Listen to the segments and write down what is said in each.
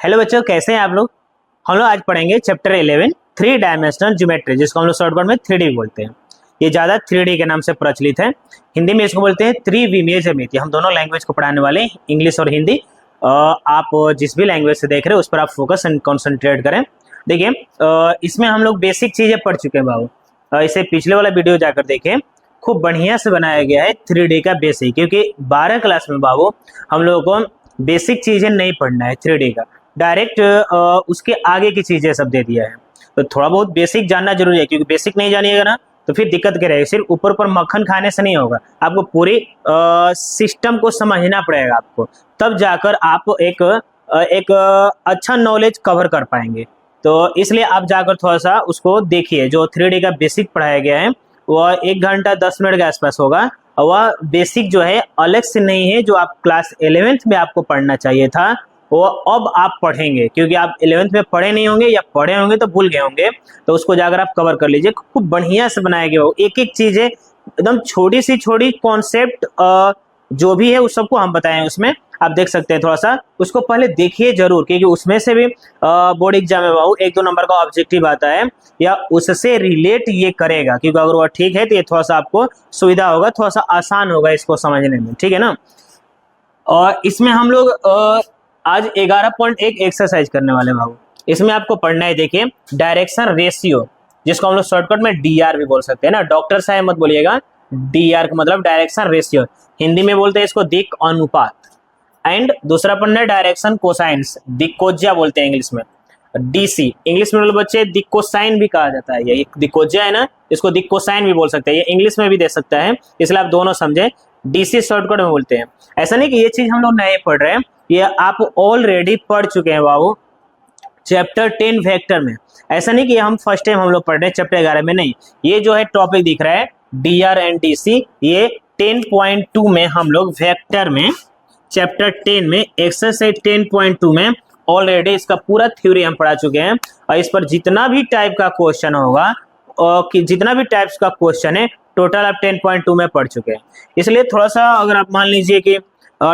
Hello बच्चों, कैसे हैं आप लोग। हम लोग आज पढ़ेंगे चैप्टर 11 थ्री डायमेंशनल ज्योमेट्री, जिसको हम लोग शॉर्टकट में 3D बोलते हैं। ये ज़्यादा 3D के नाम से प्रचलित है। हिंदी में इसको बोलते हैं त्रिविमीय ज्यामिति। हम दोनों लैंग्वेज को पढ़ाने वाले हैं, इंग्लिश और हिंदी। आप जिस भी लैंग्वेज से देख रहे हो उस पर आप फोकस एंड कॉन्सेंट्रेट करें। देखिए, इसमें हम लोग बेसिक चीज़ें पढ़ चुके हैं बाबू। इसे पिछले वाला वीडियो जाकर देखें, खूब बढ़िया से बनाया गया है 3D का बेसिक। क्योंकि 12 क्लास में बाबू हम लोगों को बेसिक चीज़ें नहीं पढ़ना है 3D का, डायरेक्ट उसके आगे की चीजें सब दे दिया है। तो थोड़ा बहुत बेसिक जानना जरूरी है, क्योंकि बेसिक नहीं जानिएगा ना तो फिर दिक्कत क्या रहेगी। सिर्फ ऊपर ऊपर मक्खन खाने से नहीं होगा, आपको पूरी सिस्टम को समझना पड़ेगा आपको, तब जाकर आप एक अच्छा नॉलेज कवर कर पाएंगे। तो इसलिए आप जाकर थोड़ा सा उसको देखिए। जो 3D का बेसिक पढ़ाया गया है वह 1 घंटा 10 मिनट के आसपास होगा, और वह बेसिक जो है अलग से नहीं है। जो आप क्लास 11th में आपको पढ़ना चाहिए था वो अब आप पढ़ेंगे, क्योंकि आप 11th में पढ़े नहीं होंगे, या पढ़े होंगे तो भूल गए होंगे। तो उसको जाकर आप कवर कर लीजिए। खूब बढ़िया से बनाया गया हो, एक एक चीजें एकदम छोटी सी छोटी कॉन्सेप्ट जो भी है उस सबको हम बताएं। उसमें आप देख सकते हैं, थोड़ा सा उसको पहले देखिए जरूर, क्योंकि उसमें से भी बोर्ड एग्जाम में बाबू 1-2 नंबर का ऑब्जेक्टिव आता है, या उससे रिलेट ये करेगा। क्योंकि अगर वह ठीक है तो ये थोड़ा सा आपको सुविधा होगा, थोड़ा सा आसान होगा इसको समझने में, ठीक है ना। और इसमें हम लोग आज 11.1 एक्सरसाइज करने वाले बाबू। इसमें आपको पढ़ना है, देखिए, डायरेक्शन रेशियो, जिसको हम लोग शॉर्टकट में डीआर भी बोल सकते हैं ना। डॉक्टर साहब मत बोलिएगा, डीआर का मतलब डायरेक्शन रेशियो, हिंदी में बोलते हैं इसको दिक् अनुपात। एंड दूसरा पढ़ना है डायरेक्शन कोसाइंस, दिक्कोज्या बोलते हैं इंग्लिश में। डीसी इंग्लिश में बोले बच्चे दिक्कोसाइन भी कहा जाता है। ये दिक्कोज्या है ना, इसको दिक्कोसाइन भी बोल सकते हैं, ये इंग्लिश में भी दे सकता है, इसलिए आप दोनों समझे। डीसी शॉर्टकट में बोलते हैं। ऐसा नहीं कि ये चीज हम लोग नए पढ़ रहे हैं, ये आप ऑलरेडी पढ़ चुके हैं बाबू चैप्टर 10 वेक्टर में। ऐसा नहीं कि हम फर्स्ट टाइम हम लोग पढ़ रहे हैं चैप्टर 11 में, नहीं। ये जो है टॉपिक दिख रहा है डीआर एंड डीसी, ये 10.2 में हम लोग वेक्टर में चैप्टर 10 में एक्सरसाइज 10.2 में ऑलरेडी इसका पूरा थ्योरी हम पढ़ा चुके हैं। और इस पर जितना भी टाइप का क्वेश्चन होगा, कि जितना भी टाइप्स का क्वेश्चन है टोटल आप 10.2 में पढ़ चुके हैं। इसलिए थोड़ा सा अगर आप मान लीजिए कि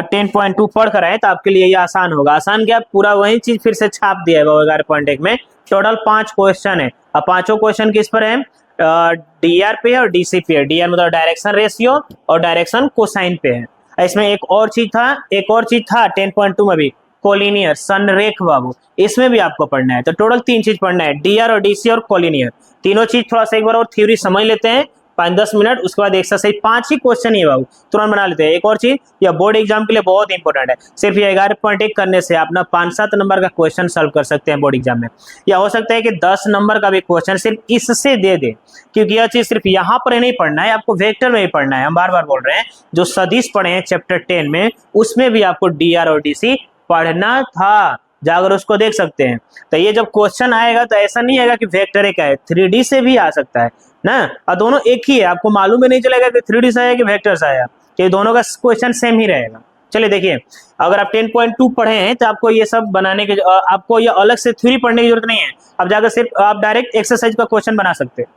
10.2 पढ़ कर आए तो आपके लिए ये आसान होगा। आसान क्या, पूरा वही चीज फिर से छाप दिया है 11.1 में। टोटल 5 क्वेश्चन है, अब पांचों क्वेश्चन किस पर है, डीआर पे है और डीसी पे है। डीआर मतलब डायरेक्शन रेशियो और डायरेक्शन कोसाइन पे है। इसमें एक और चीज था 10.2 में भी, कोलिनियर संरेख बाबू, इसमें भी आपको पढ़ना है। तो टोटल 3 चीज पढ़ना है, डीआर और डीसी और कोलिनियर, तीनों चीज थोड़ा सा एक बार और थ्योरी समझ लेते हैं 5-10 मिनट। उसके बाद एक्सरसाइज 5 ही क्वेश्चन ही है बाबू, तुरंत बना लेते हैं। एक और चीज, यह बोर्ड एग्जाम के लिए बहुत इंपॉर्टेंट है। सिर्फ ये 11.1 करने से आप ना 5-7 नंबर का क्वेश्चन सॉल्व कर सकते हैं बोर्ड एग्जाम में। या हो सकता है कि 10 नंबर का भी क्वेश्चन सिर्फ इससे दे दे, क्योंकि यह चीज सिर्फ यहाँ पर नहीं पढ़ना है, आपको वेक्टर में ही पढ़ना है। हम बार बार बोल रहे हैं, जो सदिश पढ़े हैं चैप्टर 10 में, उसमें भी आपको डीआर और डीसी पढ़ना था, जाकर उसको देख सकते हैं। तो ये जब क्वेश्चन आएगा तो ऐसा नहीं आएगा कि वेक्टर एक है, 3D से भी आ सकता है ना। और दोनों एक ही है, आपको मालूम ही नहीं चलेगा कि 3D से आया कि वेक्टर से आया, कि दोनों का क्वेश्चन सेम ही रहेगा। चलिए देखिए, अगर आप 10.2 पढ़े हैं तो आपको ये सब बनाने के, आपको ये अलग से थ्योरी पढ़ने की जरूरत नहीं है। अब जाकर सिर्फ आप डायरेक्ट एक्सरसाइज का क्वेश्चन बना सकते हैं,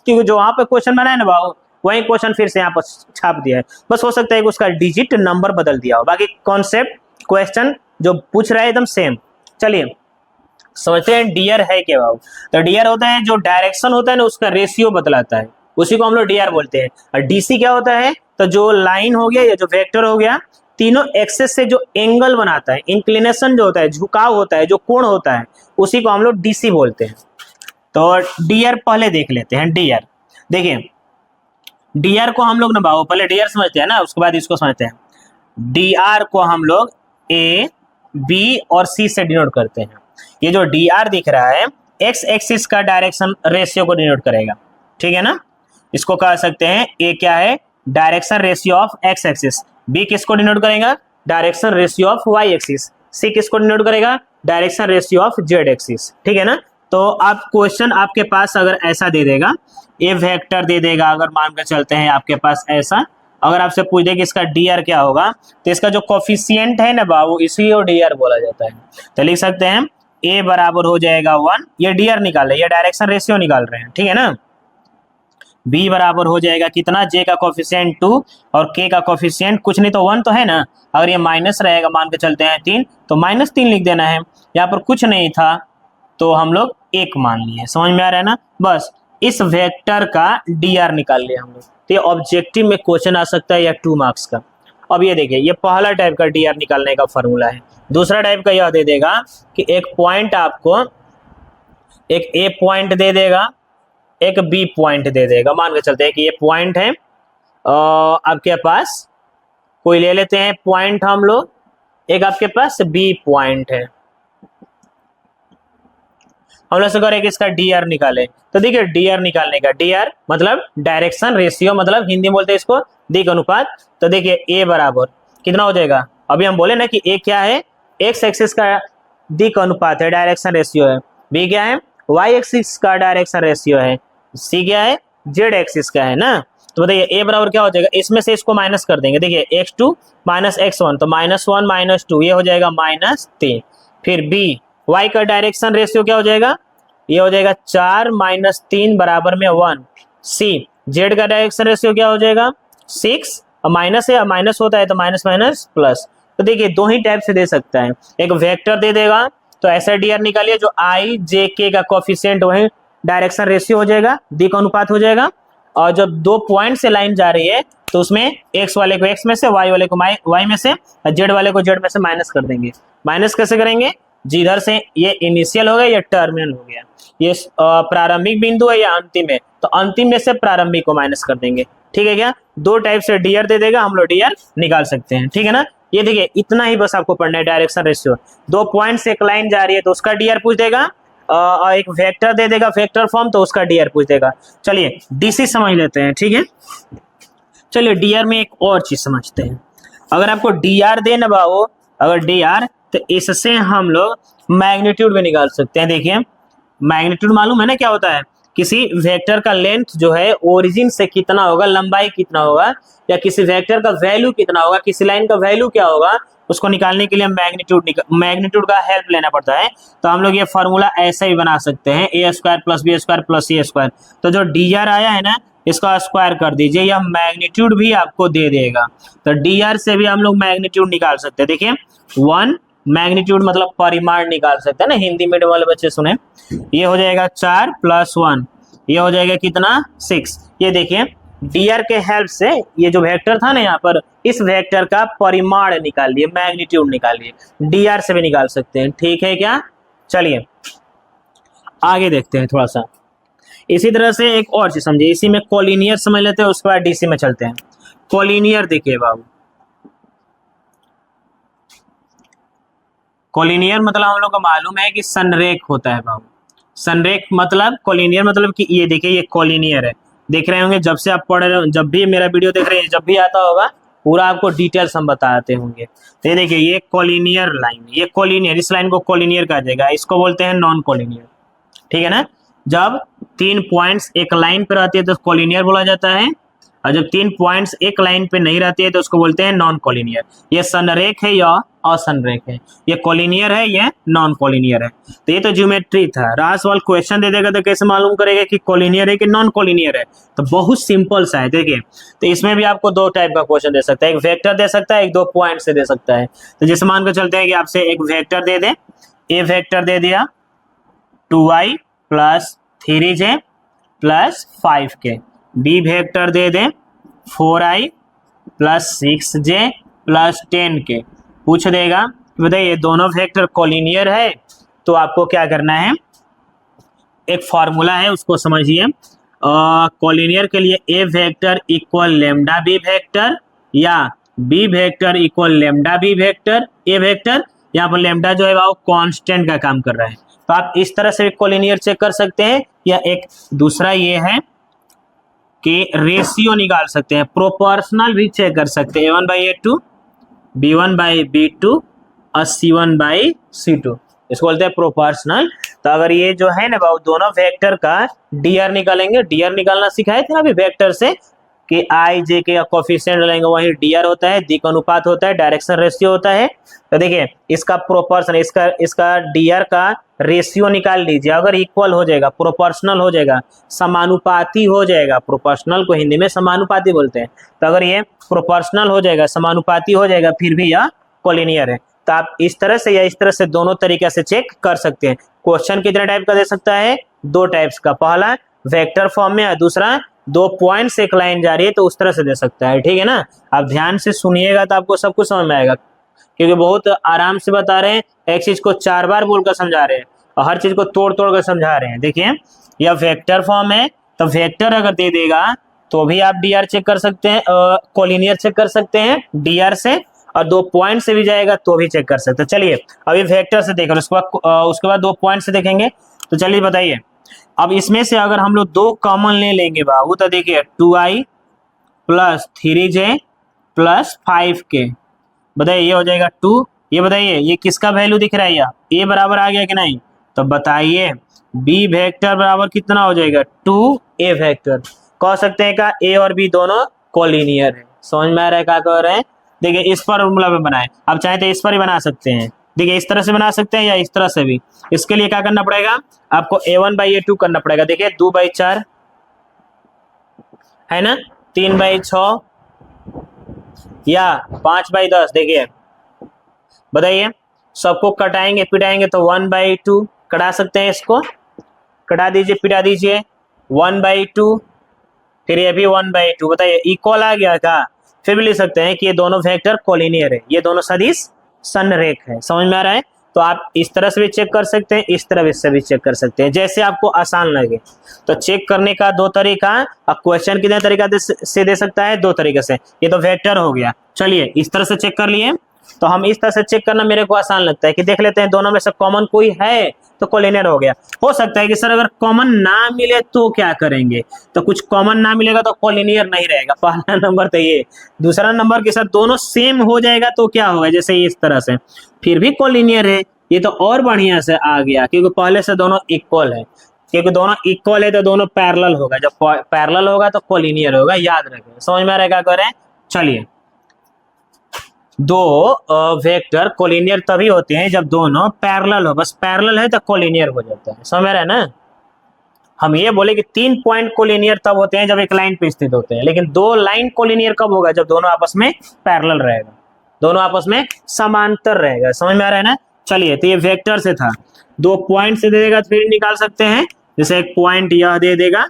क्योंकि जो वहां पे क्वेश्चन बनाया ना बाबू, वही क्वेश्चन फिर से यहाँ पर छाप दिया है। बस हो सकता है कि उसका डिजिट नंबर बदल दिया हो, बाकी कॉन्सेप्ट क्वेश्चन जो पूछ रहा है एकदम सेम। चलिए समझते हैं डीआर है क्या बाबू। तो डीआर होता है जो डायरेक्शन होता है ना, उसका रेशियो बदलाता है, उसी को हम लोग डीआर बोलते हैं। और डीसी क्या होता है, तो जो लाइन हो गया या जो वेक्टर हो गया, तीनों एक्सेस से जो एंगल बनाता है, इंक्लिनेशन जो होता है, झुकाव होता है, जो कोण होता है, उसी को हम लोग डीसी बोलते हैं। तो डीआर पहले देख लेते हैं। डीआर देखिए, डीआर को हम लोग ना बाबू पहले डीआर समझते हैं ना, उसके बाद इसको समझते हैं। डीआर को हम लोग ए, बी और सी से डिनोट करते हैं। ये जो डीआर दिख रहा है, एक्स एक्सिस का डायरेक्शन रेशियो को डिनोट करेगा, ठीक है ना। इसको कह सकते हैं ए क्या है, direction ratio of X axis. B किसको डिनोट करेगा, direction ratio of Y axis. C किसको डिनोट करेगा, direction ratio of Z axis, ठीक है ना। तो आप क्वेश्चन आपके पास अगर ऐसा दे देगा, ए वेक्टर दे देगा, अगर मान कर चलते हैं आपके पास ऐसा, अगर आपसे पूछ दे कि इसका डीआर क्या होगा, तो इसका जो कोफिशिएंट है ना बाबू, इसी को डीआर बोला जाता है। तो लिख सकते हैं ए बराबर हो जाएगा 1, ये डीआर निकाल रहे हैं, ये डायरेक्शन रेशियो निकाल रहे हैं, ठीक है ना। बी बराबर हो जाएगा कितना, जे का कोफिशिएंट 2 और के का कोफिशिएंट कुछ नहीं तो 1 तो है ना। अगर ये माइनस रहेगा, मान के चलते हैं 3, तो -3 लिख देना है। यहाँ पर कुछ नहीं था तो हम लोग 1 मान लिए। समझ में आ रहा है ना? बस इस वेक्टर का डी निकाल लिया हम लोग। तो ये ऑब्जेक्टिव में क्वेश्चन आ सकता है या 2 मार्क्स का। अब ये देखिए, ये पहला टाइप का डी निकालने का फॉर्मूला है। दूसरा टाइप का यह दे देगा कि एक पॉइंट आपको एक ए पॉइंट दे देगा, एक बी पॉइंट दे देगा। मान के चलते हैं कि ये पॉइंट है आपके पास, कोई ले लेते हैं पॉइंट हम लोग, एक आपके पास बी पॉइंट है। हम लोग से करें कि इसका डी निकाले। तो देखिए डी निकालने का, डी मतलब डायरेक्शन रेशियो, मतलब हिंदी में बोलते हैं इसको दिक् अनुपात। तो देखिए ए बराबर कितना हो जाएगा, अभी हम बोले ना कि ए क्या है, एक्स एक्सिस का दिक् अनुपात है, डायरेक्शन रेशियो है। बी क्या है, वाई एक्सिस का डायरेक्शन रेशियो है। सी क्या है, जेड एक्सिस का है ना। तो बताइए ए बराबर क्या हो जाएगा, इसमें से इसको माइनस कर देंगे। देखिए x2 माइनस x1, तो -1 -2 ये हो जाएगा -3। फिर बी, y का डायरेक्शन रेशियो क्या हो जाएगा, ये हो जाएगा 4 - 3 बराबर में 1। सी, जेड का डायरेक्शन रेशियो क्या हो जाएगा 6, माइनस है, माइनस होता है तो माइनस माइनस प्लस। तो देखिए 2 ही टाइप से दे सकता है, एक वेक्टर दे देगा तो ऐसा डी निकालिए जो i j k का कोफिशिएंट वही डायरेक्शन रेशियो हो जाएगा, दिक् अनुपात हो जाएगा। और जब 2 पॉइंट से लाइन जा रही है तो उसमें x वाले को x में से, y वाले को y में से, और z वाले को z में से माइनस कर देंगे। माइनस कैसे करेंगे, जिधर से ये इनिशियल हो गया या टर्मिनल हो गया, ये प्रारंभिक बिंदु है या अंतिम है, तो अंतिम में से प्रारंभिक को माइनस कर देंगे। ठीक है क्या? 2 टाइप से डी दे देगा, हम लोग डी निकाल सकते हैं। ठीक है ना? ये देखिए इतना ही बस आपको पढ़ना है, डायरेक्शन रेशियो। 2 पॉइंट से एक लाइन जा रही है तो उसका डी पूछ देगा, और एक वेक्टर दे देगा वेक्टर फॉर्म तो उसका डी पूछ देगा। चलिए डीसी समझ लेते हैं। ठीक है, चलिए डी में एक और चीज समझते हैं। अगर आपको डी दे ना बाबू, अगर डी तो इससे हम लोग मैग्नीट्यूड भी निकाल सकते हैं। देखिए मैग्नीट्यूड मालूम है ना क्या होता है, किसी वेक्टर का लेंथ जो है ओरिजिन से कितना होगा, लंबाई कितना होगा, या किसी वेक्टर का वैल्यू कितना होगा, किसी लाइन का वैल्यू क्या होगा, उसको निकालने के लिए मैग्नीट्यूड का हेल्प लेना पड़ता है। तो हम लोग ये फॉर्मूला ऐसे ही बना सकते हैं, a² + b² + c²। तो जो डी आया है ना, इसका स्क्वायर कर दीजिए, यह मैग्नीट्यूड भी आपको दे देगा। तो डी से भी हम लोग मैग्नीट्यूड निकाल सकते हैं। देखिए 1 मैग्नीट्यूड मतलब परिमाण निकाल सकते हैं ना, हिंदी मीडियम वाले बच्चे सुने। ये हो जाएगा 4 + 1, ये हो जाएगा कितना 6। ये देखिए डी के हेल्प से ये जो वेक्टर था ना, यहाँ पर इस वेक्टर का परिमाण निकालिए, मैग्नीट्यूड निकालिए। डी से भी निकाल सकते हैं। ठीक है क्या? चलिए आगे देखते हैं थोड़ा सा। इसी तरह से एक और चीज समझिए, इसी में कोलिनियर समझ लेते हैं, उसके बाद डीसी में चलते हैं। कोलिनियर देखिए बाबू, कोलिनियर मतलब हम लोग को मालूम है कि संरेख होता है बाबू। संरेख मतलब कोलिनियर मतलब कि ये देखिए ये कोलिनियर है, देख रहे होंगे जब से आप पढ़ रहे हो, जब भी मेरा वीडियो देख रहे हैं, जब भी आता होगा पूरा आपको डिटेल्स हम बताते होंगे। तो ये देखिए ये कोलिनियर लाइन, ये कोलिनियर, इस लाइन को कोलिनियर कहा जाएगा, इसको बोलते हैं नॉन कोलिनियर। ठीक है ना? जब 3 पॉइंट्स एक लाइन पे रहती है तो कोलिनियर बोला जाता है, और जब 3 पॉइंट्स एक लाइन पे नहीं रहती है तो उसको बोलते हैं नॉन कोलिनियर। ये संरेख है या असंरेख है, ये कोलिनियर है, ये नॉन कोलिनियर है। तो ये तो ज्योमेट्री था। रासवाल क्वेश्चन दे देगा तो कैसे मालूम करेगा कि कोलिनियर है कि नॉन कोलिनियर है? तो बहुत सिंपल सा है। देखिए तो इसमें भी आपको 2 टाइप का क्वेश्चन दे सकता है, एक वेक्टर दे सकता है, एक 2 पॉइंट से दे सकता है। तो जैसे मान कर चलते हैं कि आपसे एक वेक्टर दे दे, ए वेक्टर दे दिया 2y + 3j + 5k, B vector दे दें 4i + 6j + 10k। पूछ देगा बताइए ये दोनों वेक्टर कोलिनियर है, तो आपको क्या करना है, एक फॉर्मूला है उसको समझिए। कोलिनियर के लिए A vector equal lambda B vector, या B vector equal lambda B vector A vector. यहाँ पर लैम्डा जो है वो कांस्टेंट का काम कर रहा है, तो आप इस तरह से कोलिनियर चेक कर सकते हैं। या एक दूसरा ये है कि रेशियो निकाल सकते हैं, प्रोपोर्शनल भी चेक कर सकते हैं, A1/A2, B1/B2 और C1/C2, इसको बोलते हैं प्रोपोर्शनल। तो अगर ये जो है ना बाबू दोनों वेक्टर का डी निकालेंगे, डी निकालना सिखाए थे ना अभी वेक्टर से कि i j के कोफिशिएंट लेंगे, वही डी होता है, दिक् अनुपात होता है, डायरेक्शन रेशियो होता है। तो देखिए इसका प्रोपोर्शन, इसका डी का रेशियो निकाल लीजिए, अगर इक्वल हो जाएगा, प्रोपोर्शनल हो जाएगा, समानुपाती हो जाएगा, प्रोपोर्शनल को हिंदी में समानुपाती बोलते हैं। तो अगर ये प्रोपोर्शनल हो जाएगा, समानुपाती हो जाएगा, फिर भी यह कोलिनियर है। तो आप इस तरह से या इस तरह से दोनों तरीके से चेक कर सकते हैं। क्वेश्चन कितने टाइप का दे सकता है? 2 टाइप्स का, पहला वेक्टर फॉर्म में और दूसरा 2 पॉइंट से एक लाइन जा रही है तो उस तरह से दे सकता है, ठीक है ना। आप ध्यान से सुनिएगा तो आपको सब कुछ समझ में आएगा, क्योंकि बहुत आराम से बता रहे हैं, एक चीज को 4 बार बोलकर समझा रहे हैं और हर चीज को तोड़ तोड़ कर समझा रहे हैं। देखिए यह वेक्टर फॉर्म है, तो वेक्टर अगर दे देगा तो भी आप डी आर चेक कर सकते हैं, कोलिनियर चेक कर सकते हैं डी आर से, और 2 पॉइंट से भी जाएगा तो भी चेक कर सकते हैं। चलिए अभी वेक्टर से देखें, उसके बाद 2 पॉइंट से देखेंगे। तो चलिए बताइए, अब इसमें से अगर हम लोग 2 कॉमन ले लेंगे बाबू, तो देखिए 2i plus 3j plus 5k, बताइए ये हो जाएगा 2। ये बताइए ये किसका वैल्यू दिख रहा है? या ए बराबर आ गया कि नहीं? तो बताइए बी वेक्टर बराबर कितना हो जाएगा? 2a vector. कह सकते हैं का ए और बी दोनों कोलिनियर है। समझ में आ रहा है क्या कह रहे हैं? देखिए इस फॉर्मूला में बनाए, आप चाहे तो इस पर ही बना सकते हैं। देखिए इस तरह से बना सकते हैं या इस तरह से भी। इसके लिए क्या करना पड़ेगा? आपको a1/a2 करना पड़ेगा। देखिए 2/4 है ना, 3/6 या 5/10। देखिए बताइए, सबको कटाएंगे पिटाएंगे तो 1/2 कटा सकते हैं, इसको कटा दीजिए पिटा दीजिए 1/2, फिर ये भी 1/2। बताइए इक्वल आ गया क्या? फिर भी लिख सकते हैं कि ये दोनों वेक्टर कोलिनियर है, ये दोनों सदिश संरेख है। समझ में आ रहा है? तो आप इस तरह से भी चेक कर सकते हैं, इस तरह से भी चेक कर सकते हैं, जैसे आपको आसान लगे। तो चेक करने का 2 तरीका। अब क्वेश्चन कितने तरीका से दे सकता है? 2 तरीके से। ये तो वेक्टर हो गया, चलिए इस तरह से चेक कर लिए। तो हम इस तरह से चेक करना मेरे को आसान लगता है कि देख लेते हैं दोनों में से कॉमन कोई है तो कोलिनियर हो गया। हो सकता है कि सर अगर कॉमन ना मिले तो क्या करेंगे? तो कुछ कॉमन ना मिलेगा तो कोलिनियर नहीं रहेगा, पहला नंबर तो ये। दूसरा नंबर के साथ दोनों सेम हो जाएगा तो क्या होगा? जैसे इस तरह से, फिर भी कोलिनियर है। ये तो और बढ़िया से आ गया, क्योंकि पहले से दोनों इक्वल है। क्योंकि दोनों इक्वल है तो दोनों पैरेलल होगा, जब पैरेलल होगा तो कोलिनियर होगा, याद रखें। समझ में आ रहा है क्या कर रहे हैं? चलिए 2 वेक्टर कोलिनियर तभी होते हैं जब दोनों पैरेलल हो, बस पैरेलल है तो कोलिनियर हो जाता है। समझ रहे हैं ना? हम ये बोले कि 3 पॉइंट कोलिनियर तब होते हैं जब एक लाइन पे स्थित होते हैं, लेकिन 2 लाइन कोलिनियर कब होगा? जब दोनों आपस में पैरेलल रहेगा, दोनों आपस में समांतर रहेगा। समझ में आ रहा है ना? चलिए तो ये वेक्टर से था, 2 पॉइंट से दे देगा तो फिर निकाल सकते हैं। जैसे एक पॉइंट यह दे देगा,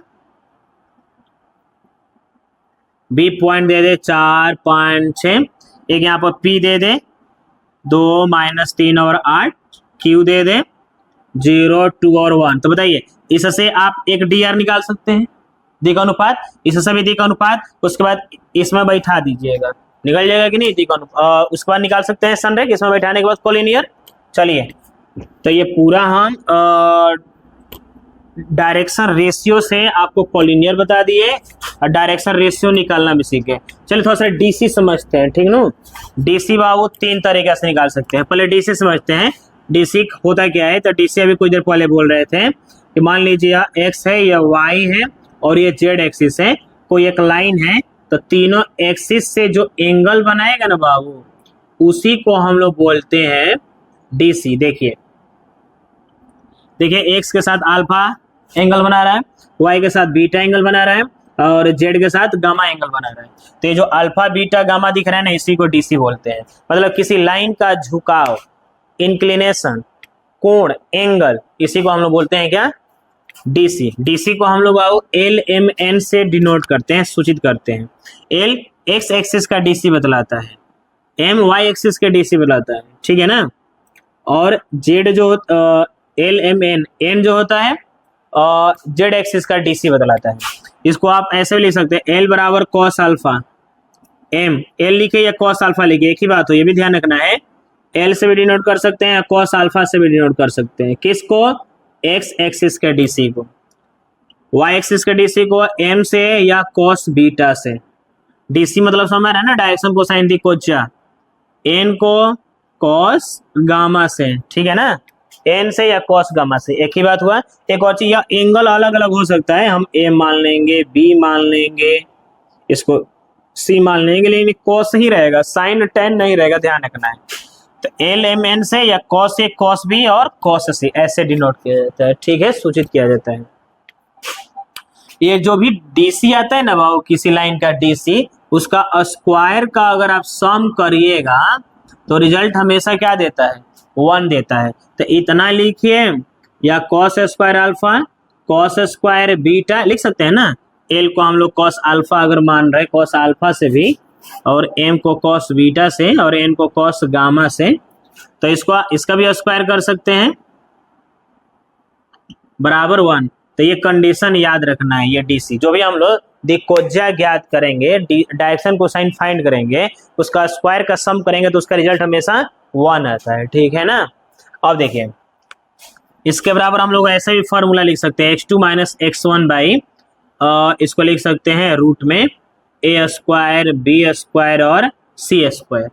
बी पॉइंट दे दे 4 5 6, एक यहाँ पर P दे दे 2 -3 और 8, Q दे दे 0 2 और 1। तो बताइए इससे आप एक DR निकाल सकते हैं, दिक् अनुपात। इससे भी दिक् अनुपात, उसके बाद इसमें बैठा दीजिएगा, निकल जाएगा कि नहीं दिक् अनुपात। उसके बाद निकाल सकते हैं संरेख, इसमें बैठाने के बाद कोलिनियर। चलिए तो ये पूरा हम डायरेक्शन रेशियो से आपको कोलिनियर बता दिए और डायरेक्शन रेशियो निकालना भी सीखे। चलिए थोड़ा सा डीसी समझते हैं, ठीक ना। डीसी बाबू 3 तरीके से निकाल सकते हैं। पहले डीसी समझते हैं, डीसी होता क्या है। तो डीसी अभी कुछ देर पहले बोल रहे थे कि मान लीजिए यह एक्स है, यह वाई है और ये जेड एक्सिस है, कोई एक लाइन है, तो तीनों एक्सिस से जो एंगल बनाएगा ना बाबू, उसी को हम लोग बोलते हैं डीसी। देखिए एक्स के साथ अल्फा एंगल बना रहा है, वाई के साथ बीटा एंगल बना रहा है और जेड के साथ गामा एंगल बना रहा है। तो ये जो अल्फा बीटा गामा दिख रहा है ना, इसी को डीसी बोलते हैं। मतलब किसी लाइन का झुकाव, इंक्लिनेशन, कोण, एंगल, इसी को हम लोग बोलते हैं क्या? डीसी। डीसी को हम लोग एल एम एन से डिनोट करते हैं, सूचित करते हैं। एल एक्स एक्सिस का डीसी बतलाता है, एम वाई एक्सिस के डीसी बतलाता है, ठीक है ना। और जेड जो एल एम एन, एन जो होता है जेड एक्सिस का डीसी बतलाता है। इसको आप ऐसे भी लिख सकते हैं, एल बराबर कॉस अल्फा, एम एल लिखे या कॉस अल्फा लिखे, एक ही बात हो, ये भी ध्यान रखना है। एल से भी डिनोट कर सकते हैं, कॉस अल्फा से भी डिनोट कर सकते हैं। किसको? एक्स एक्सिस के डीसी को। वाई एक्सिस के डीसी को एम से या कॉस बीटा से। डीसी मतलब समझ रहा है ना, डायरेक्शन कोसाइन थी कोज्या। एन को कॉस गामा से, ठीक है ना, एन से या कॉस गामा से, एक ही बात हुआ। एक और चीज, या एंगल अलग अलग हो सकता है, हम ए मान लेंगे, बी मान लेंगे, इसको सी मान लेंगे, लेकिन कॉस ही रहेगा, साइन टेन नहीं रहेगा, ध्यान रखना है। तो एल एम एन से या कॉस ए कॉस बी और कॉस सी ऐसे डिनोट किया जाता है, ठीक है, सूचित किया जाता है। ये जो भी डीसी आता है ना बाबू, किसी लाइन का डीसी, उसका स्क्वायर का अगर आप सम करिएगा तो रिजल्ट हमेशा क्या देता है, 1 देता है। तो इतना लिखिए, या cos square alpha cos square beta लिख सकते हैं ना। एल को हम लोग कॉस अल्फा अगर मान रहे, कॉस अल्फा से भी, और एम को कॉस बीटा से, और एन को कॉस गामा से, तो इसका भी स्क्वायर कर सकते हैं बराबर 1। तो ये कंडीशन याद रखना है। ये डीसी जो भी हम लोग दिक्कोज्या ज्ञात करेंगे, डायरेक्शन कोसाइन फाइंड करेंगे, उसका स्क्वायर का सम करेंगे तो उसका रिजल्ट हमेशा 1 आता है, ठीक है ना। अब देखिए इसके बराबर हम लोग ऐसा भी फॉर्मूला लिख सकते हैं, x2 माइनस x1 बाई, इसको लिख सकते हैं रूट में a स्क्वायर बी स्क्वायर और सी स्क्वायर,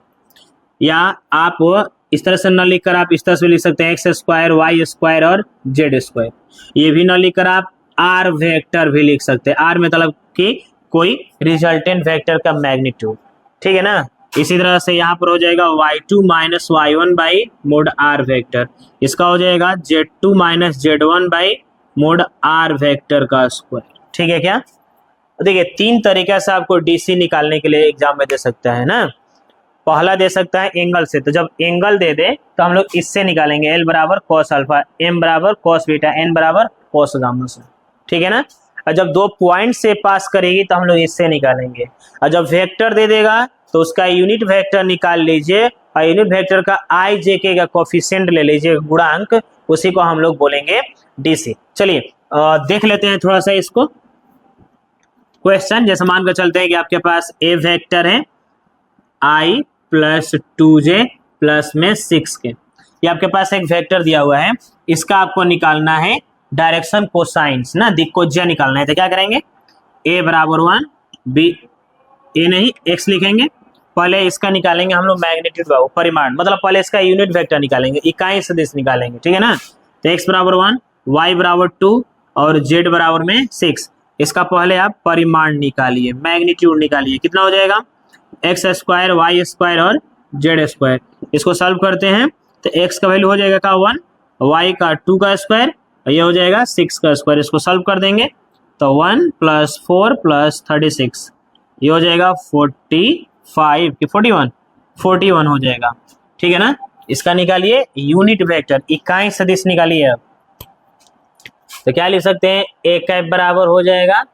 या आप इस तरह से न लिखकर आप इस तरह से लिख सकते हैं एक्स स्क्वायर वाई स्क्वायर और जेड स्क्वायर। ये भी न लिखकर आप आर वेक्टर भी लिख सकते हैं, आर मतलब कि कोई रिजल्टेंट वेक्टर का मैग्नीट्यूड, ठीक है ना। इसी तरह से यहाँ पर हो जाएगा y2 minus y1 by mod r vector, इसका हो जाएगा z2 minus z1 by mod r vector का स्क्वायर, ठीक है क्या। देखिए 3 तरीके से आपको डीसी निकालने के लिए एग्जाम में दे सकता है ना। पहला दे सकता है एंगल से, तो जब एंगल दे दे तो हम लोग इससे निकालेंगे, एल बराबर कॉस अल्फा, एम बराबर कॉस बीटा, एन बराबर कॉस गामा से, ठीक है ना। और जब 2 पॉइंट से पास करेगी तो हम लोग इससे निकालेंगे। और जब वेक्टर दे देगा तो उसका यूनिट वेक्टर निकाल लीजिए, और यूनिट वेक्टर का आई जे के का कोफिशिएंट ले लीजिए, गुणांक, उसी को हम लोग बोलेंगे डीसी। चलिए देख लेते हैं थोड़ा सा इसको क्वेश्चन। जैसे मान कर चलते हैं कि आपके पास ए वेक्टर है आई प्लस 2j प्लस में 6k, ये आपके पास एक वेक्टर दिया हुआ है, इसका आपको निकालना है डायरेक्शन कोसाइंस ना, दिक्कोज्या निकालना है। तो क्या करेंगे, a बराबर 1, b ए नहीं x लिखेंगे, पहले इसका निकालेंगे हम लोग मैग्नीट्यूड बाबू परिमाण, मतलब पहले इसका यूनिट वेक्टर निकालेंगे, इकाई सदिश निकालेंगे, ठीक है ना। तो x बराबर 1, y बराबर 2 और z बराबर में 6, इसका पहले आप परिमाण निकालिए, मैग्नीट्यूड निकालिए, कितना हो जाएगा एक्स स्क्वायर वाई स्क्वायर और जेड स्क्वायर। इसको सॉल्व करते हैं तो x का वैल्यू हो जाएगा का 1, y का 2 का स्क्वायर, ये हो जाएगा 6 का स्क्वायर। इसको सॉल्व कर देंगे तो 1 प्लस 4 प्लस 36, ये हो जाएगा 45 कि 41 हो जाएगा, ठीक है ना। इसका निकालिए यूनिट वेक्टर, इकाई सदिश निकालिए। अब तो क्या लिख सकते हैं, ए कैप बराबर हो जाएगा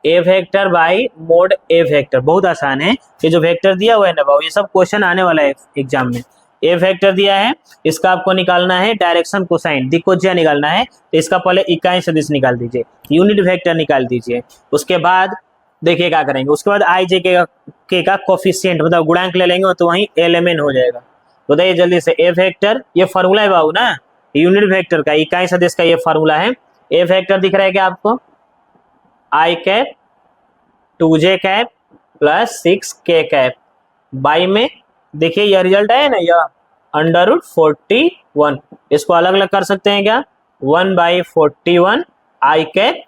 A vector by mod A vector. बहुत आसान है, ये जो वेक्टर दिया हुआ है ना बाबू, ये सब क्वेश्चन आने वाला है एग्जाम में। ए वेक्टर दिया है, इसका आपको निकालना है डायरेक्शन कोसाइन, दिक्कोज्या निकालना है, तो इसका पहले इकाई सदिश निकाल दीजिए, यूनिट वेक्टर निकाल दीजिए। उसके बाद देखिए क्या करेंगे, उसके बाद आई जे के का कोफिशिएंट मतलब गुणांक ले लेंगे, तो वहीं एलिमेंट हो जाएगा। बताइए जल्दी से, ए वेक्टर ये फॉर्मूला है बाबू ना, यूनिट वेक्टर का इकाई सदिश का ये फॉर्मूला है। ए वेक्टर दिख रहा है क्या आपको, I cap 2j cap plus 6k cap, by में देखिए यह रिजल्ट है ना, यह √41, इसको अलग अलग कर सकते हैं क्या, 1/41 I cap,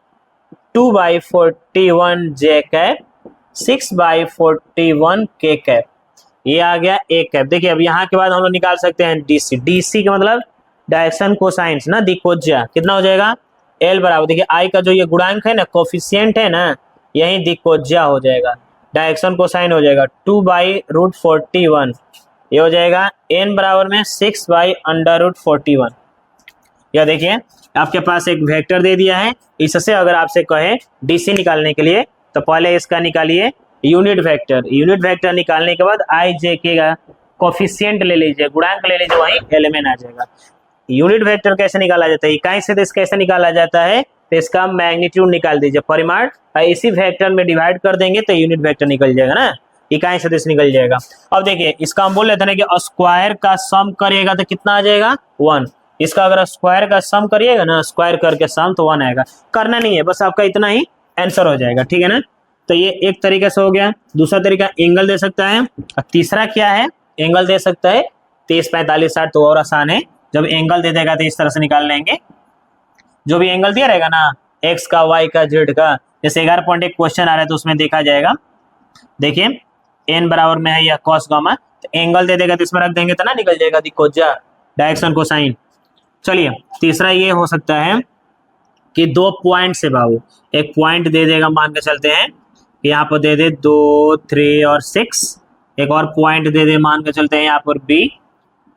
2/41 j cap, 6/41 k cap, ये आ गया ए कैप। देखिए अब यहाँ के बाद हम लोग निकाल सकते हैं डीसी, डीसी का मतलब डायरेक्शन कोसाइंस ना, दिक्कोज्या, कितना हो जाएगा एल बराबर, देखिए आई का जो ये गुणांक है ना, कोफिशिएंट है ना, यही दिक्कोज्या हो जाएगा, डायरेक्शन कोसाइन हो जाएगा 2/√41, ये हो जाएगा n बराबर में 6/√41। यह देखिए आपके पास एक वेक्टर दे दिया है, इससे अगर आपसे कहे डीसी निकालने के लिए तो पहले इसका निकालिए यूनिट वेक्टर, यूनिट वेक्टर निकालने के बाद आई जे के का कोफिशिएंट ले लीजिए, गुणांक ले लीजिए, वहीं एलिमेंट आ जाएगा। यूनिट वेक्टर कैसे निकाला जाता है, इकाई सदिश कैसे निकाला जाता है, तो इसका मैग्नीट्यूड निकाल दीजिए, परिमाण, और इसी वेक्टर में डिवाइड कर देंगे तो यूनिट वेक्टर निकल जाएगा ना, इकाई सदिश निकल जाएगा। अब देखिए इसका हम बोल लेते हैं कि स्क्वायर का सम करिएगा तो कितना आ जाएगा 1, इसका अगर स्क्वायर का सम करिएगा ना, स्क्वायर करके सम तो 1 आएगा, करना नहीं है, बस आपका इतना ही आंसर हो जाएगा, ठीक है ना। तो ये एक तरीके से हो गया। दूसरा तरीका एंगल दे सकता है, और तीसरा क्या है, एंगल दे सकता है 30, 45, 60, तो और आसान है, जब एंगल दे देगा तो इस तरह से निकाल लेंगे, जो भी एंगल दिया रहेगा ना, एक्स का, वाई का, जेड का, जैसे 11 पॉइंट एक क्वेश्चन आ रहा है तो उसमें देखा जाएगा। देखिए एन बराबर में है या कॉस गामा, तो एंगल दे देगा तो इसमें रख देंगे तो ना निकल जाएगा दिक्कोज्या, डायरेक्शन कोसाइन। चलिए तीसरा ये हो सकता है कि 2 पॉइंट से बाबू, एक पॉइंट दे देगा, मान के चलते हैं यहाँ पर दे दे 2, 3 और 6, एक और पॉइंट दे दे, मान के चलते हैं यहाँ पर बी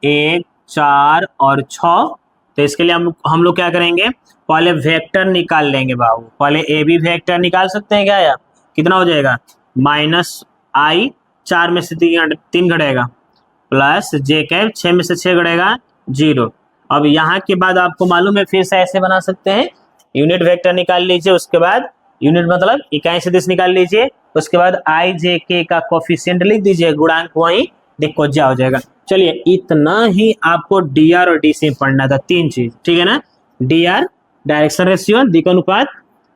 1 4 और 6। तो इसके लिए हम लोग क्या करेंगे, पहले वेक्टर निकाल लेंगे बाबू। पहले ए बी वेक्टर निकाल सकते हैं क्या यार? कितना हो जाएगा, -i 4 में से 3 घटेगा, प्लस जे कैप 6 में से 6 घटेगा 0। अब यहाँ के बाद आपको मालूम है, फिर से ऐसे बना सकते हैं, यूनिट वेक्टर निकाल लीजिए, उसके बाद यूनिट मतलब इकाई सदिश निकाल लीजिए, उसके बाद आई जे के का कोफिशिएंट लिख दीजिए, गुणांक वहीं दिक्कोज्या हो जाएगा। चलिए इतना ही आपको डी आर और डी सी पढ़ना था, 3 चीज, ठीक है ना। डी आर डायरेक्शन रेशियो दिक् अनुपात,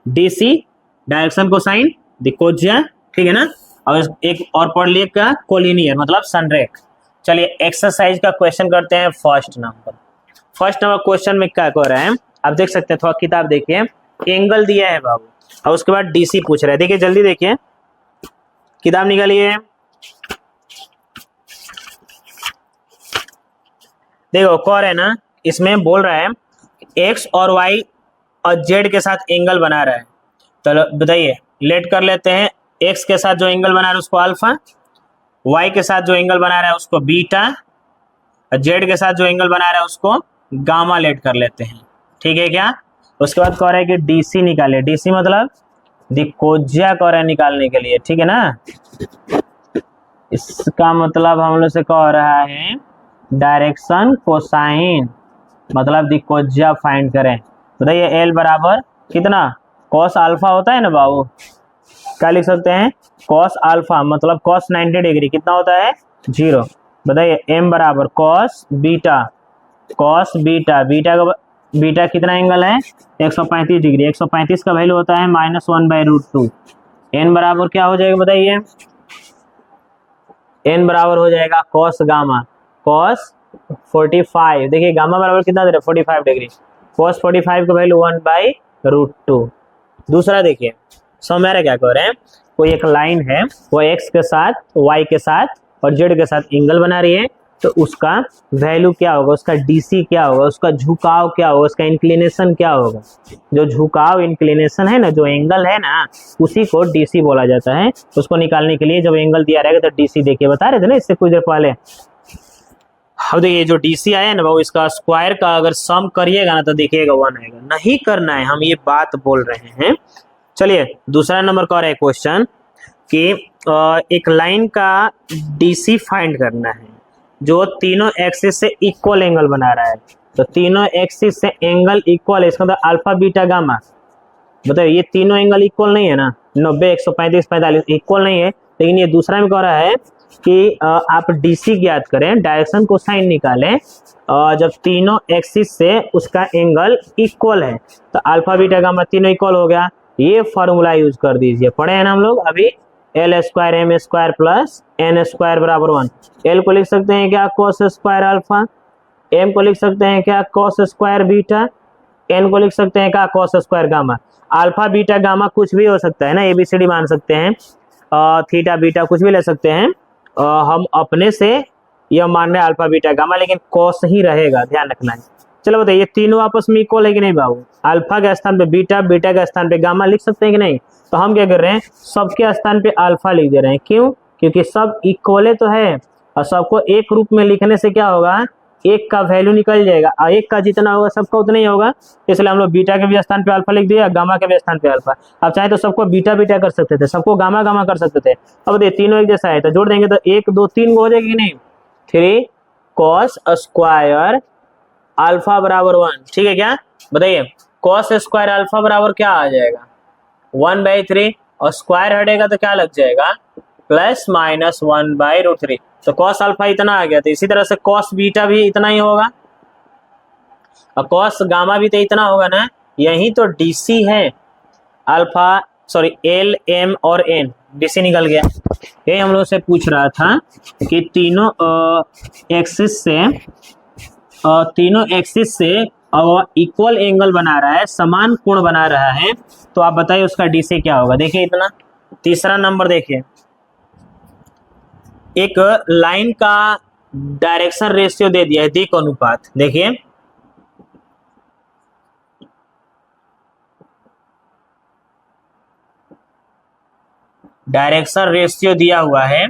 डी सी डायरेक्शन कोसाइन दिक्कोज्या, ठीक है ना। और एक और पढ़ लिए क्या, कोलिनियर मतलब संरेख। चलिए एक्सरसाइज का क्वेश्चन करते हैं। फर्स्ट नंबर क्वेश्चन में क्या कह रहे हैं आप देख सकते हैं, थोड़ा किताब देखिए। एंगल दिया है बाबू और उसके बाद डीसी पूछ रहे हैं। देखिए जल्दी देखिए, किताब निकालिए। देखो कह रहे हैं ना, इसमें बोल रहा है एक्स और वाई और जेड के साथ एंगल बना रहा है। चलो बताइए, लेट कर लेते हैं। एक्स के साथ जो एंगल बना रहा है उसको अल्फा, वाई के साथ जो एंगल बना रहा है उसको बीटा, और जेड के साथ जो एंगल बना रहा है उसको गामा लेट कर लेते हैं, ठीक है क्या। उसके बाद कह रहा है कि डीसी निकाले, डीसी मतलब दिक्कोज्या कह रहा है निकालने के लिए, ठीक है ना। इसका मतलब हम लोग से कह रहा है डायरेक्शन कोसाइन मतलब दिक्कोज्या फाइंड करें। बताइए एल बराबर कितना, कॉस अल्फा होता है ना बाबू, क्या लिख सकते हैं, कॉस अल्फा मतलब कॉस 90 डिग्री कितना होता है 0। बताइए एम बराबर cos beta, cos beta, beta कितना एंगल है 135 डिग्री, 135 का वैल्यू होता है -1/√2। एन बराबर क्या हो जाएगा बताइए, एन बराबर हो जाएगा कॉस गामा, कॉस 45। देखिए गामा बराबर कितना दे रहे 45 डिग्री, कॉस 45 का वैल्यू 1/√2। दूसरा देखिए, समझ क्या कह रहे हैं, कोई एक लाइन है वो एक्स के साथ वाई के साथ और जेड के साथ एंगल बना रही है, तो उसका वैल्यू क्या होगा, उसका डीसी क्या होगा, उसका झुकाव क्या होगा, उसका इंक्लिनेशन क्या होगा। जो झुकाव इंक्लिनेशन है ना, जो एंगल है ना, उसी को डीसी बोला जाता है। उसको निकालने के लिए जब एंगल दिया रहेगा तो डीसी देखिए, बता रहे थे ना इससे कुछ देर पहले। अब देखिए जो डीसी आया ना वो इसका स्क्वायर का अगर सम करिएगा ना तो देखिएगा 1 आएगा, नहीं करना है, हम ये बात बोल रहे हैं। चलिए दूसरा नंबर का है क्वेश्चन कि एक लाइन का डीसी फाइंड करना है जो तीनों एक्सिस से इक्वल एंगल बना रहा है। तो तीनों एक्सिस से एंगल इक्वल है, इसका मतलब अल्फा बीटा गामा। बताइए ये तीनों एंगल इक्वल नहीं है ना, 90 135 45 इक्वल नहीं है। लेकिन ये दूसरा में कह रहा है कि आप डीसी ज्ञात करें, डायरेक्शन को साइन निकालें जब तीनों एक्सिस से उसका एंगल इक्वल है। तो अल्फा बीटा गामा तीनों इक्वल हो गया, ये फॉर्मूला यूज कर दीजिए, पढ़े हैं ना हम लोग अभी, L square M square plus N square बराबर 1। एल को लिख सकते हैं क्या कॉस स्क्वायर अल्फा, एम को लिख सकते हैं क्या कॉस स्क्वायर बीटा, एन को लिख सकते हैं क्या cos square gamma. Alpha beta gamma कुछ भी हो सकता है ना, एबीसीडी मान सकते हैं, थीटा बीटा कुछ भी ले सकते हैं। हम अपने से यह मान रहे हैं अल्फा बीटा गामा, लेकिन कॉस ही रहेगा, ध्यान रखना है। चलो बताइए ये तीनों आपस में इक्वल है कि नहीं बाबू, अल्फा के स्थान पे बीटा, बीटा के स्थान पे गामा लिख सकते हैं कि नहीं। तो हम क्या कर रहे हैं, सबके स्थान पे अल्फा लिख दे रहे हैं, क्यों, क्योंकि सब इक्वल तो है और सबको एक रूप में लिखने से क्या होगा, एक का वैल्यू निकल जाएगा और एक का जितना होगा सबका उतना ही होगा। इसलिए हम लोग बीटा के भी स्थान पे अल्फा लिख दिया, गामा के भी स्थान पे अल्फा। अब चाहे तो सबको बीटा बीटा कर सकते थे, सबको गामा गामा कर सकते थे। अब ये तीनों एक जैसा है तो जोड़ देंगे तो 1 2 3 हो जाएगी कि नहीं, 3 कॉस स्क्वायर अल्फा बराबर 1, ठीक है क्या। बताइए कॉस स्क्वायर अल्फा बराबर क्या आ जाएगा 1/3, और स्क्वायर हटेगा तो क्या लग जाएगा प्लस माइनस 1/√3। तो कॉस अल्फा इतना आ गया, तो इसी तरह से कॉस बीटा भी इतना ही होगा और कॉस गामा भी तो इतना होगा ना। यही तो डीसी है, अल्फा सॉरी एल एम और एन, डीसी निकल गया। ये हम लोग से पूछ रहा था कि तीनों एक्सिस से इक्वल एंगल बना रहा है, समान कोण बना रहा है, तो आप बताइए उसका डीसी क्या होगा। देखिए इतना। तीसरा नंबर देखिए, एक लाइन का डायरेक्शन रेशियो दे दिया है दिक् अनुपात। देखिए डायरेक्शन रेशियो दिया हुआ है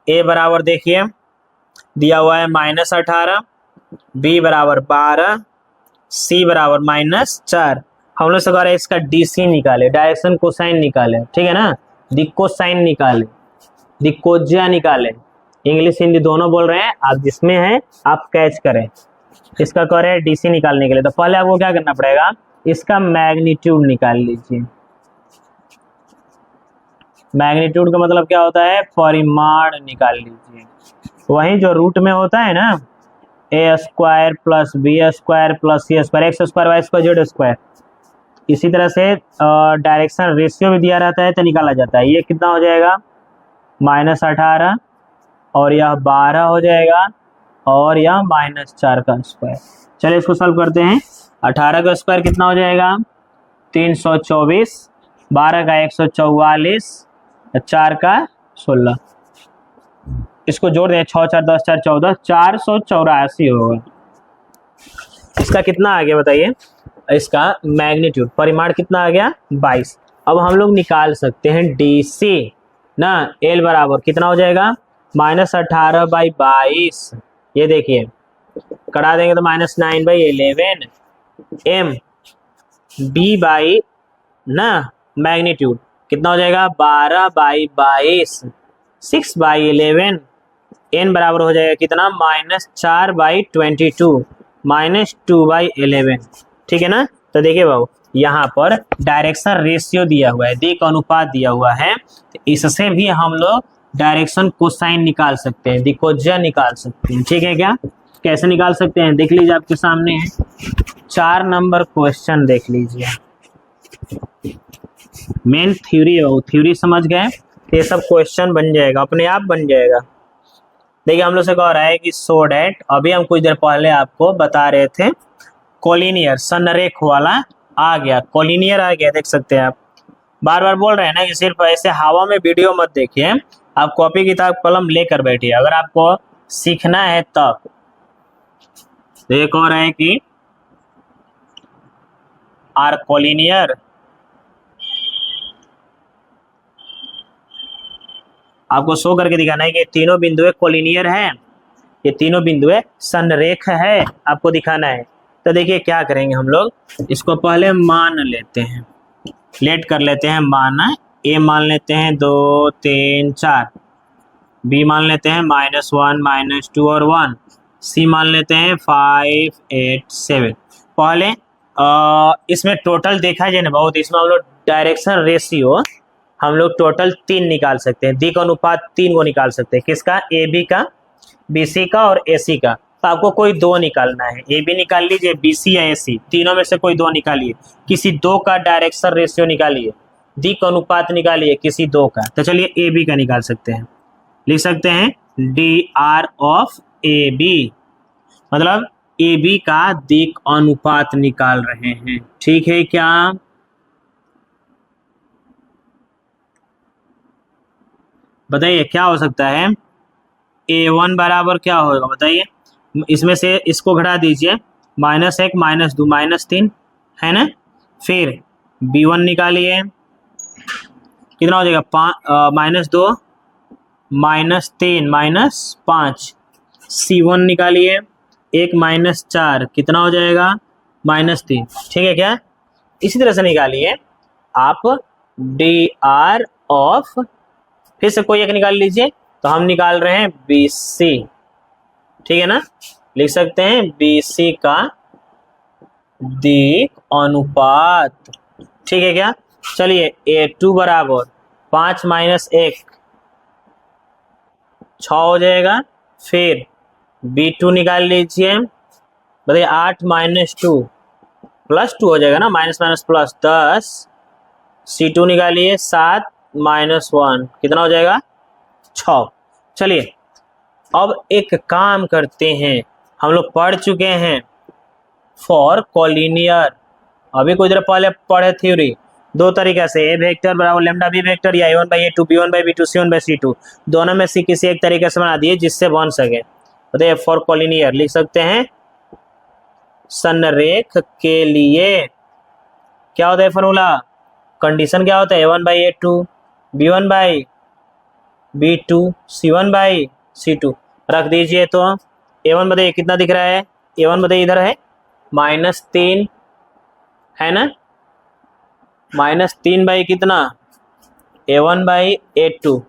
ए बराबर देखिए दिया हुआ है -18, बी बराबर 12, सी बराबर -4। हम लोग से कह रहे हैं इसका डीसी निकाले, डायरेक्शन कोसाइन निकाले, ठीक है ना, दिक्कोसाइन निकाले, दिक्कोज्या निकाले। इंग्लिश हिंदी दोनों बोल रहे हैं, आप जिसमें हैं आप कैच करें। इसका कह रहे हैं डीसी निकालने के लिए, तो पहले आपको क्या करना पड़ेगा, इसका मैग्नीट्यूड निकाल लीजिए। मैग्नीट्यूड का मतलब क्या होता है, परिमाण निकाल लीजिए। वही जो रूट में होता है ना, a² plus b² plus c², x² y² z²। इसी तरह से डायरेक्शन रेशियो भी दिया रहता है तो निकाला जाता है। ये कितना हो जाएगा, -18 और यह 12 हो जाएगा और यह -4 का स्क्वायर। चलिए इसको सॉल्व करते हैं। 18 का स्क्वायर कितना हो जाएगा, 324, 12 का 144, 4 का 16। इसको जोड़ दें, 6 4 10 4 14, 484 होगा। इसका कितना आ गया बताइए, इसका मैग्नीट्यूड परिमाण कितना आ गया, 22। अब हम लोग निकाल सकते हैं डीसी ना, एल बराबर कितना हो जाएगा, -18/22। ये देखिए करा देंगे तो -9/11, एम बी बाई ना मैग्नीट्यूड कितना हो जाएगा, 12/22, 6/11, एन बराबर हो जाएगा कितना, -4/22, -2/11। ठीक है ना। तो देखिए बाबू यहाँ पर डायरेक्शन रेशियो दिया हुआ है, दिक् अनुपात दिया हुआ है, तो इससे भी हम लोग डायरेक्शन कोसाइन निकाल सकते हैं, दिक्कोज्या निकाल सकते हैं। ठीक है क्या, कैसे निकाल सकते हैं देख लीजिए, आपके सामने है 4 नंबर क्वेश्चन देख लीजिए। मेन थ्योरी है, थ्योरी समझ गए, ये सब क्वेश्चन बन जाएगा, अपने आप बन जाएगा। देखिए हम लोग से कह रहा है कि सो डैट, अभी हम कुछ देर पहले आपको बता रहे थे कोलिनियर संरेख वाला आ गया, कोलिनियर आ गया, देख सकते हैं आप। बार बार बोल रहे हैं ना कि सिर्फ ऐसे हवा में वीडियो मत देखिए, आप कॉपी किताब कलम लेकर बैठिए अगर आपको सीखना है तब। तो ये कह रहे हैं कि आर कोलिनियर, आपको शो करके दिखाना है कि तीनों बिंदुएं कोलिनियर है, ये तीनों बिंदुएं संरेख है, आपको दिखाना है। तो देखिए क्या करेंगे हम लोग, इसको पहले मान लेते हैं, लेट कर लेते हैं माना, ए मान लेते हैं 2 3 4, बी मान लेते हैं -1 -2 और 1, सी मान लेते हैं 5 8 7। पहले इसमें टोटल देखा जाए ना बहुत, इसमें हम लोग डायरेक्शन रेशियो हम लोग टोटल 3 निकाल सकते हैं, दिक् अनुपात 3 को निकाल सकते हैं। किसका, ए बी का, बी सी का और ए सी का। तो आपको कोई 2 निकालना है, ए बी निकाल लीजिए, बी सी या ए सी, तीनों में से कोई 2 निकालिए। किसी 2 का डायरेक्शन रेशियो निकालिए, दिक् अनुपात निकालिए किसी 2 का। तो चलिए ए बी का निकाल सकते हैं, लिख सकते हैं D R of A B, मतलब ए बी का दिक् अनुपात निकाल रहे हैं। ठीक है क्या, बताइए क्या हो सकता है, A1 बराबर क्या होगा बताइए, इसमें से इसको घटा दीजिए, -1 -2 -3 है ना। फिर B1 निकालिए, कितना हो जाएगा, -2 -3 -5। C1 निकालिए, 1 -4 कितना हो जाएगा, -3। ठीक है क्या, इसी तरह से निकालिए आप डी आर ऑफ, फिर से कोई एक निकाल लीजिए, तो हम निकाल रहे हैं बी सी। ठीक है ना, लिख सकते हैं बी सी का दिक् अनुपात। ठीक है क्या, चलिए A2 बराबर 5 - 1 6 हो जाएगा। फिर B2 निकाल लीजिए, बताइए 8 - 2 +2 हो जाएगा ना, माइनस माइनस प्लस 10। C2 निकालिए, 7 -1 कितना हो जाएगा, 6। चलिए अब एक काम करते हैं, हम लोग पढ़ चुके हैं फॉर कोलिनियर, अभी कुछ देर पहले पढ़े थ्योरी, 2 तरीके से, ए वेक्टर बराबर लैम्डा बी वेक्टर या A1/A2 B1/B2 C1/C2, दोनों में से किसी एक तरीके से बना दिए जिससे बन सके। बताइए फॉर कोलिनियर लिख सकते हैं, संरेख के लिए क्या होता है फॉर्मूला, कंडीशन क्या होता है, A1/A2 B1/B2 B2 C1/C2 रख दीजिए। तो A1 बताइए कितना दिख रहा है, A1 बताइए इधर है -3 है ना, -3 बाई कितना A1/A2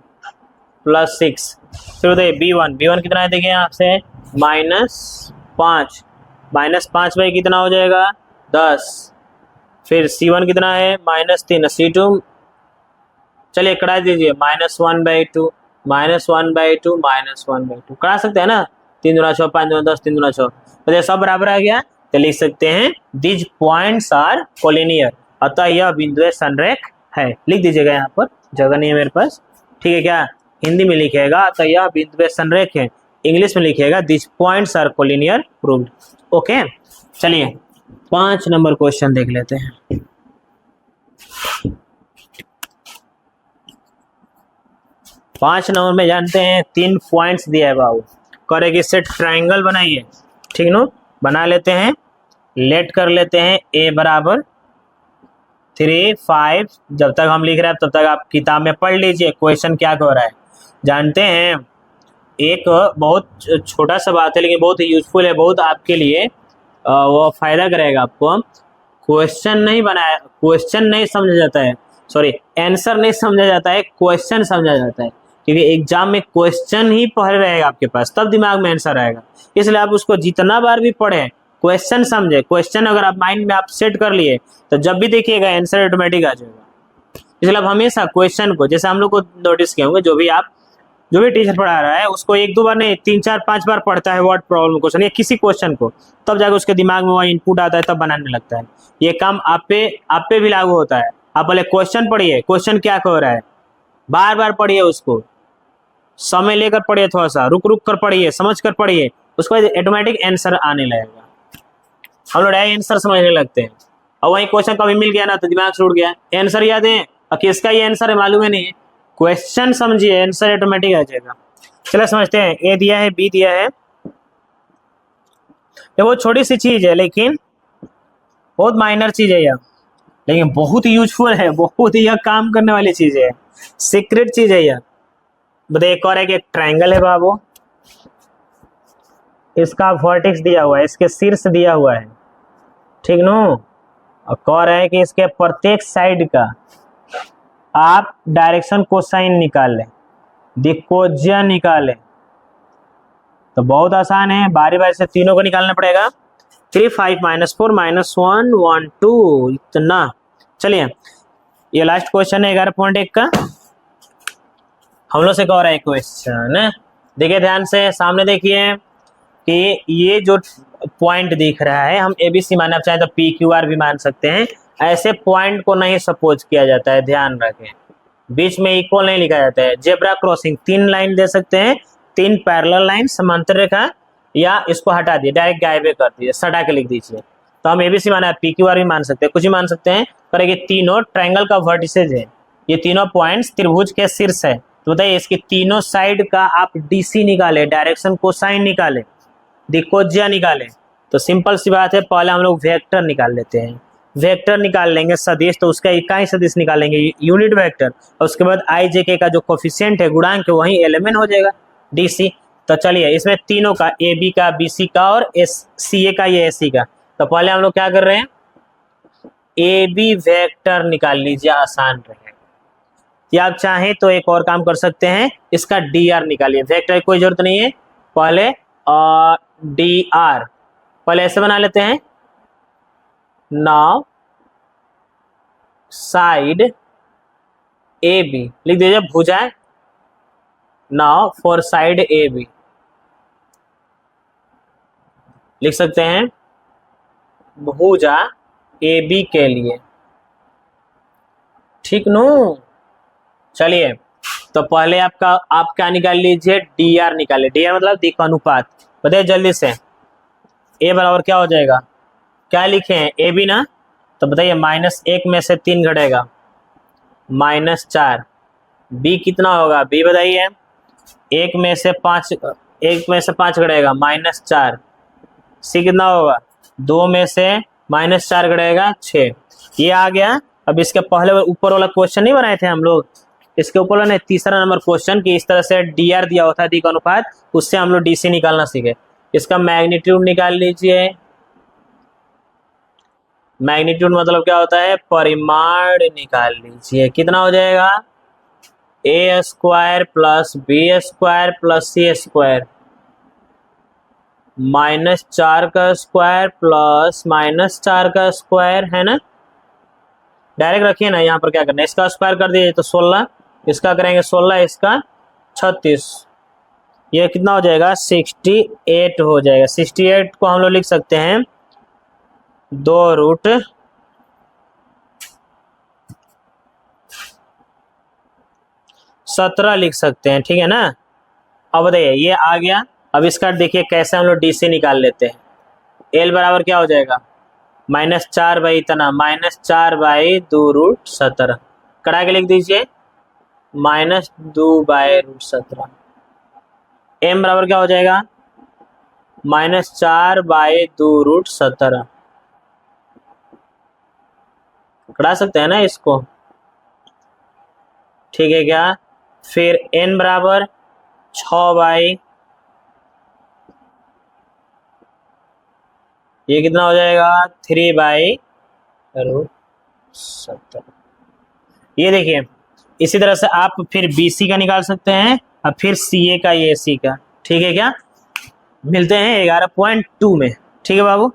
+6। फिर बताइए B1 कितना है, देखिए आपसे -5 -5 बाई कितना हो जाएगा 10। फिर C1 कितना है -3, C2 चलिए करा दीजिए -1/2 -1/2 -1/2 करा सकते हैं ना, 3 दूना 6 5 दूना 10 3 दूना 6 तो सब बराबर आ गया। तो लिख सकते हैं दिज पॉइंट्स आर कोलिनियर, अतः यह बिंदु संरेख है। लिख दीजिएगा, यहाँ पर जगह नहीं है मेरे पास, ठीक है क्या, हिंदी में लिखेगा अतः यह बिंदु संरेख है, इंग्लिश में लिखेगा these points are collinear proved. Okay, चलिए 5 नंबर क्वेश्चन देख लेते हैं। पांच नंबर में जानते हैं 3 पॉइंट्स दिया है बाबू, करेगी इससे ट्राइंगल बनाइए, ठीक नो, बना लेते हैं, लेट कर लेते हैं A बराबर 3 5। जब तक हम लिख रहे हैं तब तक आप किताब में पढ़ लीजिए क्वेश्चन क्या कह रहा है। जानते हैं एक बहुत छोटा सा बात है लेकिन बहुत यूजफुल है, बहुत आपके लिए वो फायदा करेगा आपको। क्वेश्चन नहीं बनाया, क्वेश्चन नहीं समझा जाता है, सॉरी आंसर नहीं समझा जाता है, क्वेश्चन समझा जाता है, क्योंकि एग्जाम में क्वेश्चन ही पढ़े रहेगा आपके पास, तब दिमाग में आंसर आएगा। इसलिए आप उसको जितना बार भी पढ़े, क्वेश्चन समझे, क्वेश्चन अगर आप माइंड में आप सेट कर लिए तो जब भी देखिएगा आंसर ऑटोमेटिक आ जाएगा। इसलिए आप हमेशा क्वेश्चन को, जैसे हम लोग को नोटिस किए होंगे, जो भी टीचर पढ़ा रहा है उसको 1 2 बार नहीं 3 4 5 बार पढ़ता है वर्ड प्रॉब्लम क्वेश्चन या किसी क्वेश्चन को, तब जाकर उसके दिमाग में वह इनपुट आता है, तब बनाने लगता है। ये काम आप पे भी लागू होता है। आप पहले क्वेश्चन पढ़िए, क्वेश्चन क्या कह रहा है, बार बार पढ़िए उसको, समय लेकर पढ़िए, थोड़ा सा रुक रुक कर पढ़िए, समझ कर पढ़िए, उसके बाद ऑटोमेटिक आंसर आने लगेगा। हम लोग आंसर समझने लगते हैं और वही क्वेश्चन कभी मिल गया ना तो दिमाग से उड़ गया, आंसर याद है और किसका ये आंसर है मालूम है नहीं, क्वेश्चन समझिए आंसर ऑटोमेटिक आ जाएगा। चलो समझते हैं, ए दिया है बी दिया है, ये बहुत छोटी सी चीज है लेकिन बहुत माइनर चीज है यह, लेकिन बहुत यूजफुल है, बहुत ही यह काम करने वाली चीज है, सीक्रेट चीज है यह। बताइए एक और है कि एक ट्रायंगल है बाबू, इसका वर्टेक्स दिया हुआ है, इसके शीर्ष दिया हुआ है, ठीक नो, और कह रहा है कि इसके प्रत्येक साइड का आप डायरेक्शन कोसाइन निकाल लें, दिक्कोज्या निकालें। तो बहुत आसान है, बारी बारी से तीनों को निकालना पड़ेगा। 3 5 -4 -1 1 2 इतना। चलिए ये लास्ट क्वेश्चन है 11.1 का, हम लोग से कह रहा है क्वेश्चन, देखिए ध्यान से, सामने देखिए कि ये जो पॉइंट दिख रहा है, हम ABC मानना चाहें तो PQR भी मान सकते हैं, ऐसे पॉइंट को नहीं सपोज किया जाता है, ध्यान रखें, बीच में इक्वल नहीं लिखा जाता है। जेब्रा क्रॉसिंग 3 लाइन दे सकते हैं, 3 पैरेलल लाइन समांतर रेखा, या इसको हटा दिए डायरेक्ट गायब कर दिए, सटा के लिख दीजिए। तो हम ABC माना है, PQR भी मान सकते हैं, कुछ भी मान सकते हैं, पर ये तीनों ट्रायंगल का वर्टिसेज है, ये तीनों पॉइंट्स त्रिभुज के शीर्ष है। तो बताइए इसकी तीनों साइड का आप DC निकाले, डायरेक्शन कोसाइन निकाले, दिक्कोज्या निकाले। तो सिंपल सी बात है, पहले हम लोग वेक्टर निकाल लेते हैं, वेक्टर निकाल लेंगे सदिश, तो उसका इकाई सदिश निकालेंगे यूनिट वेक्टर, और उसके बाद IJK का जो कोफिशिएंट है, गुणांक है, वही एलिमेंट हो जाएगा DC। तो चलिए इसमें तीनों का, AB का, BC का और CA का, ये AC का। तो पहले हम लोग क्या कर रहे हैं, AB वेक्टर निकाल लीजिए, आसान रहेगा। या आप चाहें तो एक और काम कर सकते हैं, इसका DR निकालिए, वेक्टर की कोई जरूरत नहीं है, पहले DR पहले ऐसे बना लेते हैं, नाउ साइड AB लिख दीजिए, भुजाएं, नाउ फॉर साइड AB लिख सकते हैं, भुजा AB के लिए, ठीक नो। चलिए तो पहले आप क्या निकाल लीजिए, DR निकालिए, DR मतलब दिक् अनुपात, बताइए जल्दी से, A बराबर क्या हो जाएगा, क्या लिखे हैं AB ना, तो बताइए -1 में से 3 घटेगा -4, B कितना होगा, B बताइए, 1 में से 5 घटेगा -4, C कितना होगा, 2 में से -4 घटेगा 6। ये आ गया। अब इसके पहले ऊपर वाला क्वेश्चन नहीं बनाए थे हम लोग, इसके ऊपर ना तीसरा नंबर क्वेश्चन कि इस तरह से डी आर दिया होता है, डी का अनुपात, उससे हम लोग डी सी निकालना सीखे। इसका मैग्नीट्यूड निकाल लीजिए। मैग्नीट्यूड मतलब क्या होता है, परिमाण निकाल लीजिए। कितना हो जाएगा, A square plus B square plus C square -4 का स्क्वायर प्लस -4 का स्क्वायर, है ना। डायरेक्ट रखिए ना, यहाँ पर क्या करना है, इसका स्क्वायर कर दीजिए तो 16, इसका करेंगे 16, इसका 36, ये कितना हो जाएगा 68 हो जाएगा। 68 को हम लोग लिख सकते हैं 2√17 लिख सकते हैं, ठीक है ना। अब बताइए ये आ गया। अब इसका देखिए कैसे हम लोग डी सी निकाल लेते हैं। एल बराबर क्या हो जाएगा, -4 बाई इतना, -4 बाई 2√17, कड़ा के लिख दीजिए -2/√17। एम बराबर क्या हो जाएगा, -4 बाई 2√17, कड़ा सकते हैं ना इसको, ठीक है क्या। फिर एन बराबर 6 बाई, ये कितना हो जाएगा 3/√17। ये देखिए इसी तरह से आप फिर BC का निकाल सकते हैं और फिर CA का, ये AC का, ठीक है क्या। मिलते हैं 11.2 में, ठीक है बाबू।